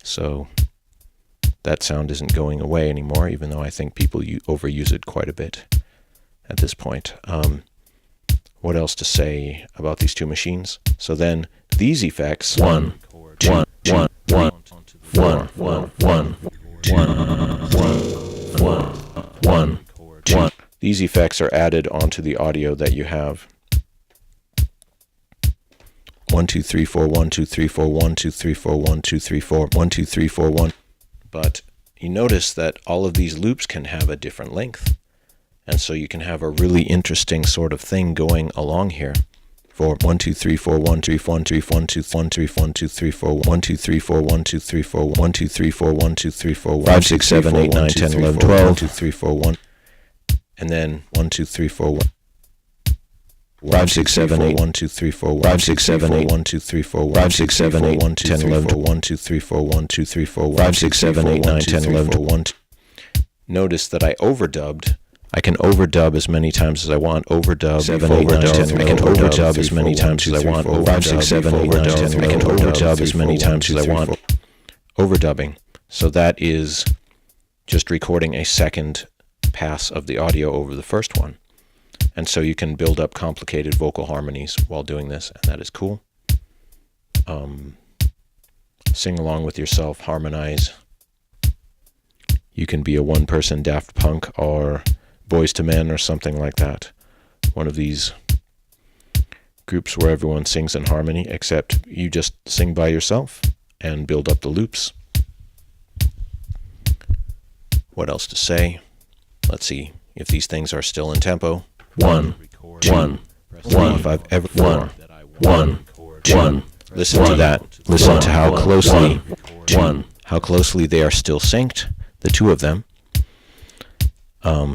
So that sound isn't going away anymore, even though I think people overuse it quite a bit at this point. What else to say about these two machines? So then these effects, 1, 2, 1, 1, 1, 1, 1, 1, 1, 1. These effects are added onto the audio that you have. 1, 2, 3, 4, 1, 2, 3, 4, 1, 2, 3, 4, 1, 2, 3, 4, 1, 2, 3, 4, 1. But you notice that all of these loops can have a different length. And so you can have a really interesting sort of thing going along here. For 1, 2, 3, 4, 1, 3, 1, 3, 1, 2, 1, 3, 1, 2, 3, 4, 1, 2, 3, 4, 1, 2, 3, 4, 1, 2, 3, 4, 1, 2, 3, 4, 5, 6, 7, 8, 9, 10, 11, 12, 1, 2, 3, 4, 1. And then 1, 2, 3, 4, 1. 5, 6, 7, 8, 1, 2, 3, 4, 5, 6, 7, 8, 1, 2, 3, 4, 5, 6, 7, 8, 1, 2, 10, 11, 1, 2, 3, 4, 1, 2, 3, 4, 5, 6, 7, 8, 9, 10, 11, 1. Notice that I overdubbed. I can overdub as many times as I want. Overdub 7, 8, 9, 10. I can overdub as many times as I want. 5, 6, 7, 8, 9, 10. I can overdub as many times as I want. Overdubbing. So that is just recording a second pass of the audio over the first one. And so you can build up complicated vocal harmonies while doing this, and that is cool. Sing along with yourself, harmonize. You can be a one-person Daft Punk or Boys to Men or something like that. One of these groups where everyone sings in harmony, except you just sing by yourself and build up the loops. What else to say? Let's see if these things are still in tempo. 1, 1, 1, if I've ever 1, 1, 1. Listen to that. Listen to how closely they are still synced, the two of them,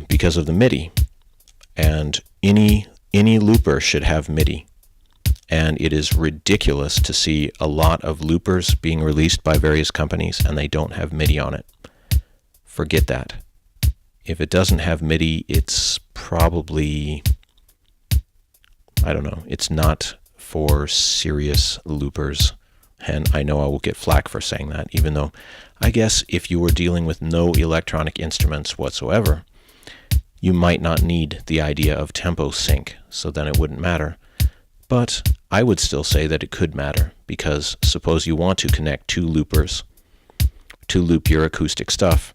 because of the MIDI. And any looper should have MIDI. And it is ridiculous to see a lot of loopers being released by various companies and they don't have MIDI on it. Forget that. If it doesn't have MIDI, it's probably, I don't know, it's not for serious loopers. And I know I will get flack for saying that, even though I guess if you were dealing with no electronic instruments whatsoever, you might not need the idea of tempo sync, so then it wouldn't matter. But I would still say that it could matter, because suppose you want to connect two loopers to loop your acoustic stuff,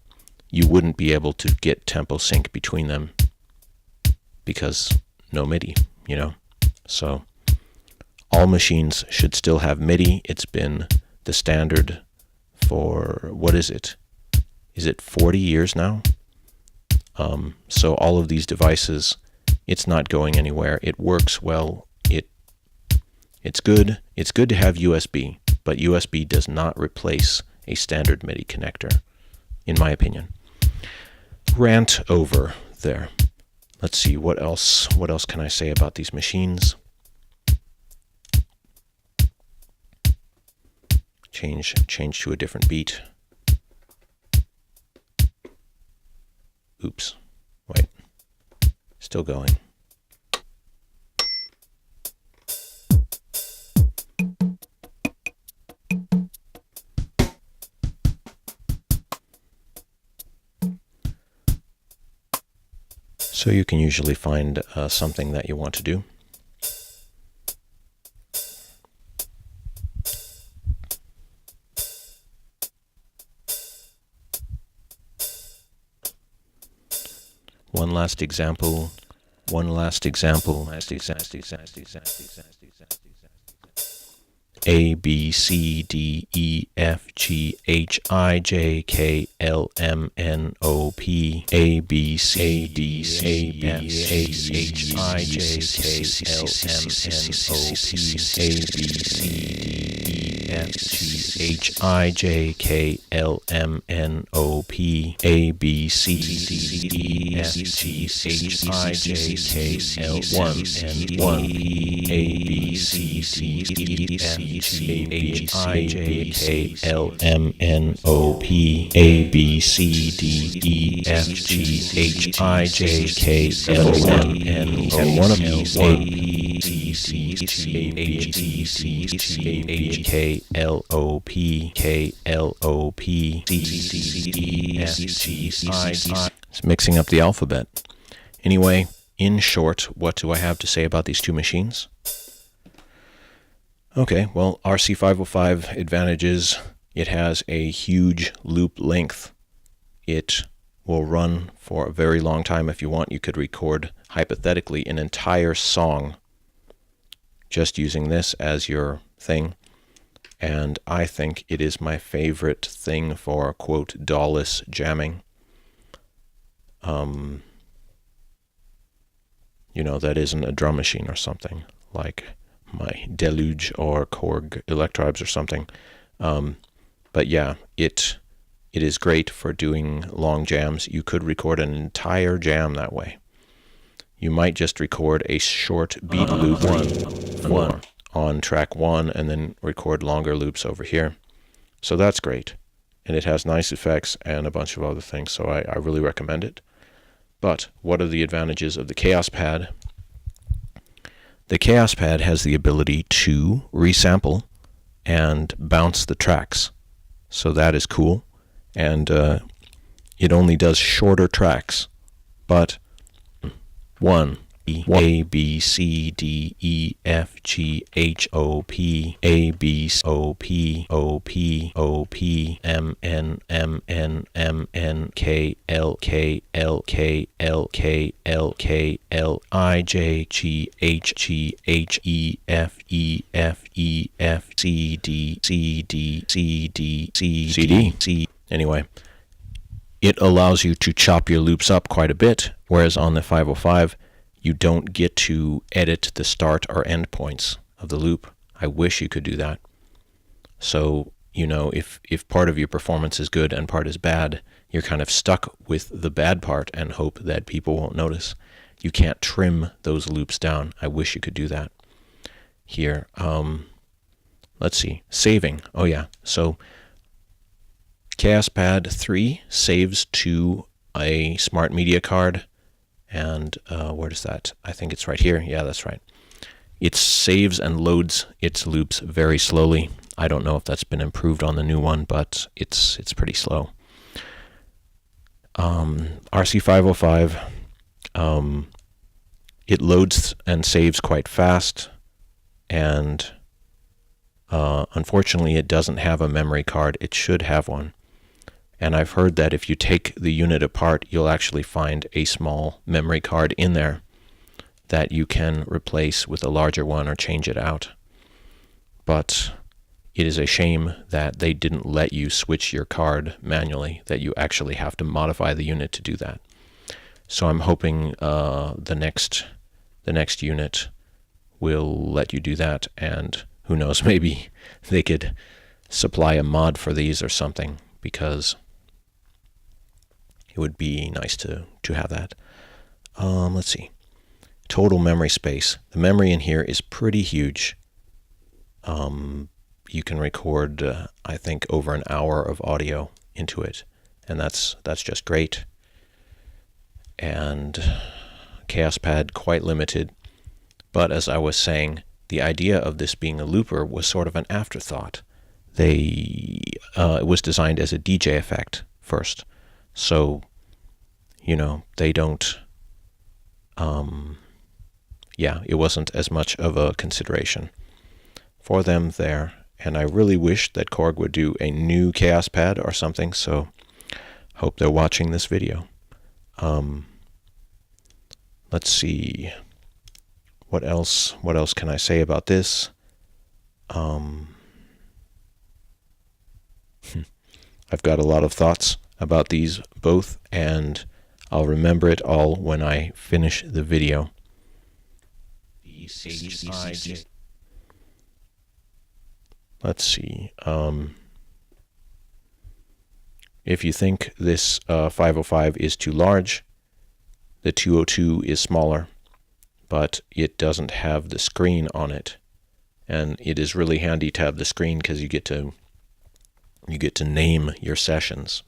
you wouldn't be able to get tempo sync between them because no MIDI, you know? So all machines should still have MIDI. It's been the standard for, what is it? Is it 40 years now? So all of these devices, it's not going anywhere. It works well. It's good. It's good to have USB, but USB does not replace a standard MIDI connector, in my opinion. Rant over there. Let's see, what else can I say about these machines? Change to a different beat. Oops. Wait. Still going. So you can usually find something that you want to do. One last example. A, B, C, D, E, F, G, H, I, J, K, L, M, N, O, P. A, B, C, D, E, F, H, I, J, K, L, M, N, O, P. A, B, C, D, E, F, G, H, I, J, K, L, M, N, O, P. A, B, C, D, E, F, G, H, I, J, K, L, 1, N, 1. A, B, C, D, E, F, G, H, I, J, K, L, M, N, O, P. A, B, C, D, E, F, G, H, I, J, K, L, M, N, O, P. It's mixing up the alphabet. Anyway, in short, what do I have to say about these two machines? Okay, well, RC505 advantages. It has a huge loop length. It will run for a very long time. If you want, you could record, hypothetically, an entire song just using this as your thing. And I think it is my favorite thing for, quote, DAW-less jamming. You know, that isn't a drum machine or something, like my Deluge or Korg Electrobes or something. But yeah, it is great for doing long jams. You could record an entire jam that way. You might just record a short beat loop on track 1 and then record longer loops over here. So that's great. And it has nice effects and a bunch of other things, so I really recommend it. But what are the advantages of the Kaoss pad? The Kaoss pad has the ability to resample and bounce the tracks. So that is cool. And it only does shorter tracks, but 1, A, B, C, D, E, F, G, H, O, P, A, B, O, P, O, P, O, P, M, N, M, N, M, N, K, L, K, L, K, L, K, L, K, L, I, J, G, H, E, F, E, F, E, F, C, D, C, D, C, D, C, D, C. Anyway, it allows you to chop your loops up quite a bit, whereas on the 505, you don't get to edit the start or end points of the loop. I wish you could do that. So, you know, if part of your performance is good and part is bad, you're kind of stuck with the bad part and hope that people won't notice. You can't trim those loops down. I wish you could do that. Here, let's see, saving. Oh yeah, so Kaoss Pad 3 saves to a smart media card. And where is that? I think it's right here. Yeah, that's right. It saves and loads its loops very slowly. I don't know if that's been improved on the new one, but it's pretty slow. RC505, it loads and saves quite fast, and unfortunately it doesn't have a memory card. It should have one. And I've heard that if you take the unit apart, you'll actually find a small memory card in there that you can replace with a larger one or change it out. But it is a shame that they didn't let you switch your card manually, that you actually have to modify the unit to do that. So I'm hoping the next unit will let you do that, and who knows, maybe they could supply a mod for these or something, because it would be nice to have that. Let's see. Total memory space. The memory in here is pretty huge. You can record, I think, over an hour of audio into it, and that's just great. And Kaoss Pad, quite limited. But as I was saying, the idea of this being a looper was sort of an afterthought. It was designed as a DJ effect first. So, you know, they don't, it wasn't as much of a consideration for them there. And I really wish that Korg would do a new Kaoss Pad or something, so hope they're watching this video. Let's see. What else can I say about this? I've got a lot of thoughts about these both, and I'll remember it all when I finish the video. Let's see. If you think this 505 is too large, the 202 is smaller, but it doesn't have the screen on it. And it is really handy to have the screen because you get to name your sessions.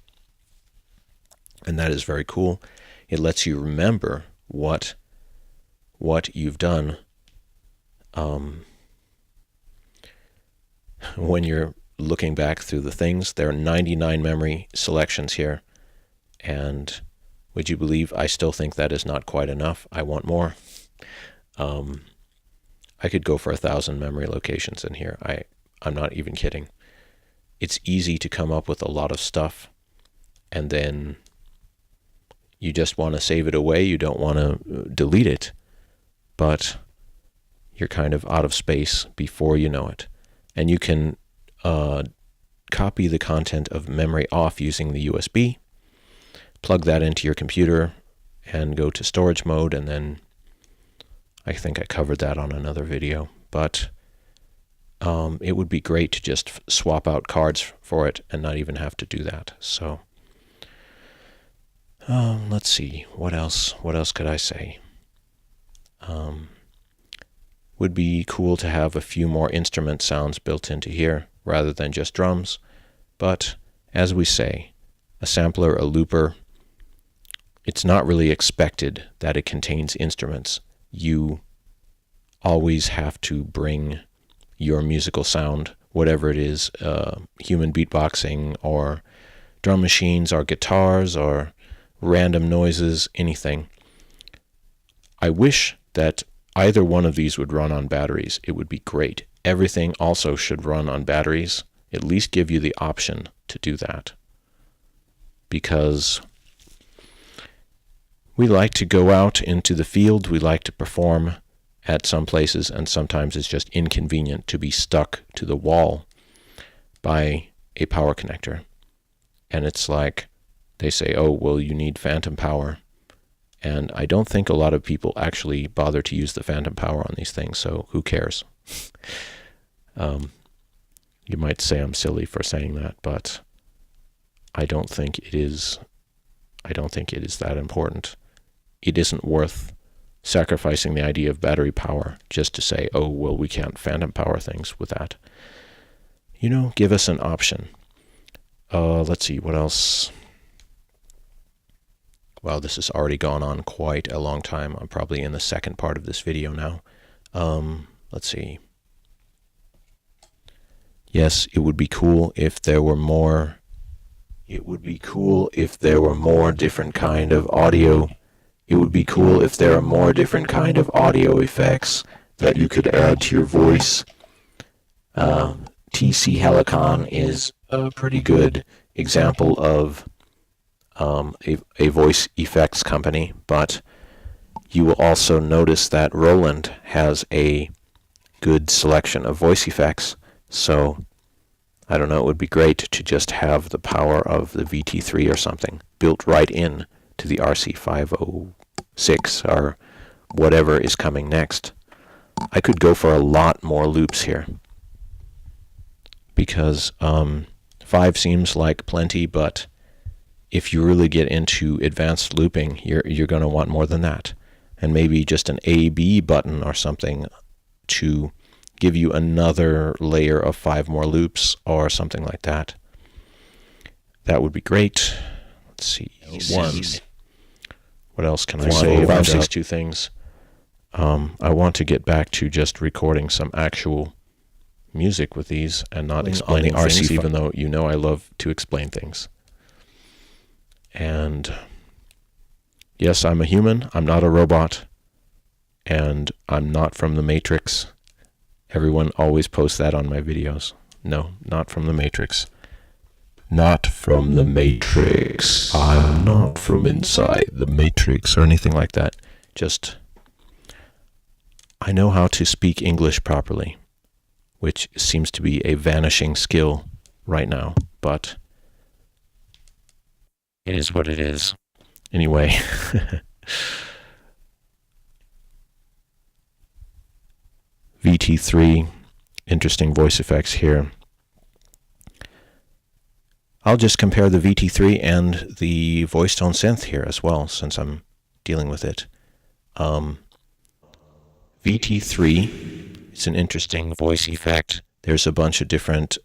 And that is very cool. It lets you remember what you've done When you're looking back through the things, there are 99 memory selections here, and would you believe I still think that is not quite enough? I want more. I could go for 1,000 memory locations in here. I'm not even kidding. It's easy to come up with a lot of stuff, and then you just want to save it away. You don't want to delete it, but you're kind of out of space before you know it. And you can copy the content of memory off using the USB, plug that into your computer, and go to storage mode, and then I think I covered that on another video, but it would be great to just swap out cards for it and not even have to do that. So let's see, what else could I say? Would be cool to have a few more instrument sounds built into here rather than just drums, but as we say, a sampler, a looper, it's not really expected that it contains instruments. You always have to bring your musical sound, whatever it is, human beatboxing or drum machines or guitars or random noises, anything. I wish that either one of these would run on batteries. It would be great. Everything also should run on batteries. At least give you the option to do that. Because we like to go out into the field, we like to perform at some places, and sometimes it's just inconvenient to be stuck to the wall by a power connector. And it's like, they say, oh, well, you need phantom power. And I don't think a lot of people actually bother to use the phantom power on these things, so who cares? You might say I'm silly for saying that, but I don't think it is that important. It isn't worth sacrificing the idea of battery power just to say, oh, well, we can't phantom power things with that. Give us an option. Let's see, what else? Wow, this has already gone on quite a long time. I'm probably in the second part of this video now. Let's see. Yes, it would be cool if there were more. It would be cool if there were more different kind of audio. It would be cool if there are more different kind of audio effects that you could add to your voice. TC Helicon is a pretty good example of a voice effects company, but you will also notice that Roland has a good selection of voice effects. So I don't know, it would be great to just have the power of the VT3 or something built right in to the RC506 or whatever is coming next. I could go for a lot more loops here because 5 seems like plenty, but if you really get into advanced looping, you're going to want more than that. And maybe just an A-B button or something to give you another layer of 5 more loops or something like that. That would be great. Let's see. What else can I say about these two things? I want to get back to just recording some actual music with these and not explaining RC, even though I love to explain things. And yes, I'm a human. I'm not a robot. And I'm not from the Matrix. Everyone always posts that on my videos. No, not from the Matrix. Not from the Matrix. I'm not from inside the Matrix or anything like that. Just, I know how to speak English properly, which seems to be a vanishing skill right now, but it is what it is. Anyway. VT3, interesting voice effects here. I'll just compare the VT3 and the voice tone synth here as well, since I'm dealing with it. VT3 is an interesting voice effect. There's a bunch of different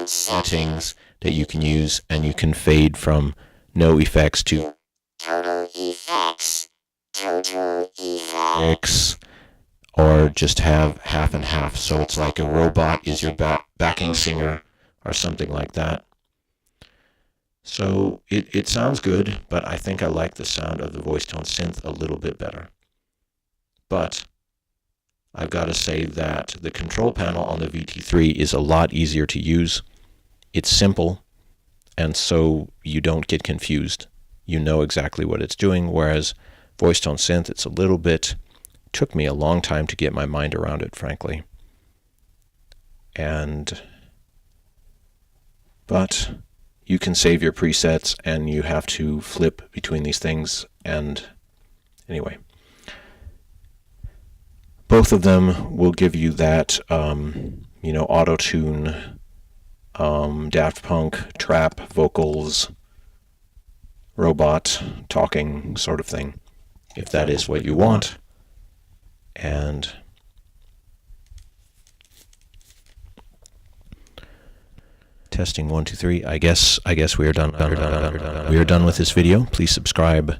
settings that you can use, and you can fade from no effects to total effects. mix, or just have half and half. So it's like a robot is your backing singer or something like that. So it sounds good, but I think I like the sound of the voice tone synth a little bit better. But I've got to say that the control panel on the VT3 is a lot easier to use. It's simple, and so you don't get confused. You know exactly what it's doing, whereas voice tone synth, it's a little bit, took me a long time to get my mind around it, frankly. But you can save your presets, and you have to flip between these things, and anyway. Both of them will give you that, auto-tune, Daft Punk, trap, vocals, robot, talking sort of thing, if that is what you want. And testing 1, 2, 3. I guess we are done. We are done with this video. Please subscribe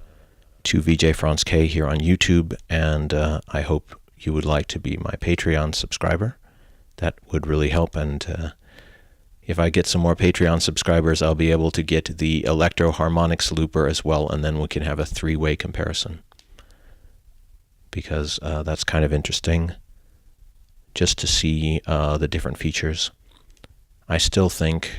to VJ Franz K here on YouTube, and I hope you would like to be my Patreon subscriber. That would really help, and if I get some more Patreon subscribers, I'll be able to get the Electro Harmonics looper as well, and then we can have a three-way comparison, because that's kind of interesting just to see the different features. I still think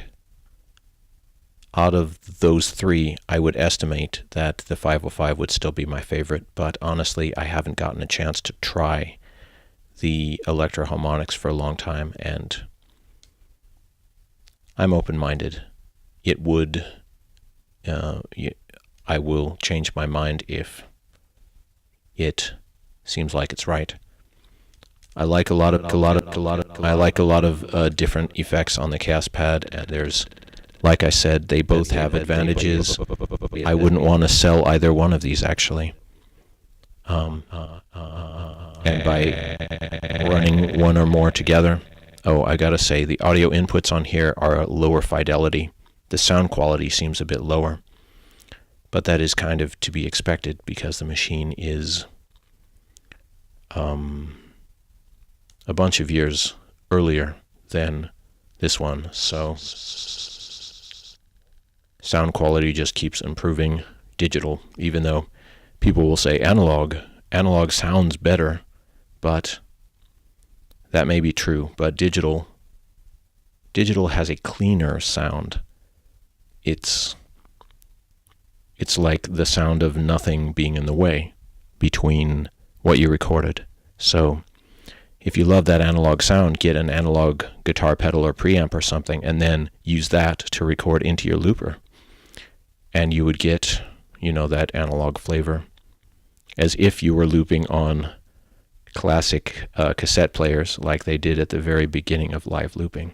out of those three, I would estimate that the 505 would still be my favorite, but honestly, I haven't gotten a chance to try the Electro Harmonics for a long time, and I'm open-minded. It would, I will change my mind if it seems like it's right. I like a lot of different effects on the Kaoss pad, and there's, like I said, they both have advantages. I wouldn't want to sell either one of these, actually. And by running one or more together, I gotta say, the audio inputs on here are lower fidelity. The sound quality seems a bit lower, but that is kind of to be expected because the machine is a bunch of years earlier than this one, so sound quality just keeps improving. Digital, even though people will say analog sounds better, but that may be true, but digital has a cleaner sound. It's like the sound of nothing being in the way between what you recorded. So if you love that analog sound, get an analog guitar pedal or preamp or something, and then use that to record into your looper. And you would get, that analog flavor, as if you were looping on classic cassette players like they did at the very beginning of live looping.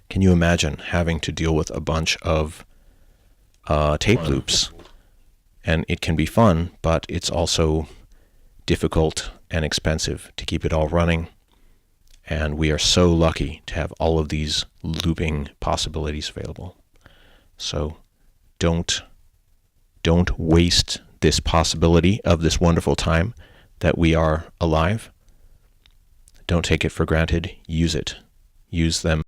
Can you imagine having to deal with a bunch of tape loops? And it can be fun, but it's also difficult and expensive to keep it all running. And we are so lucky to have all of these looping possibilities available. So don't waste this possibility of this wonderful time that we are alive. Don't take it for granted. Use it. Use them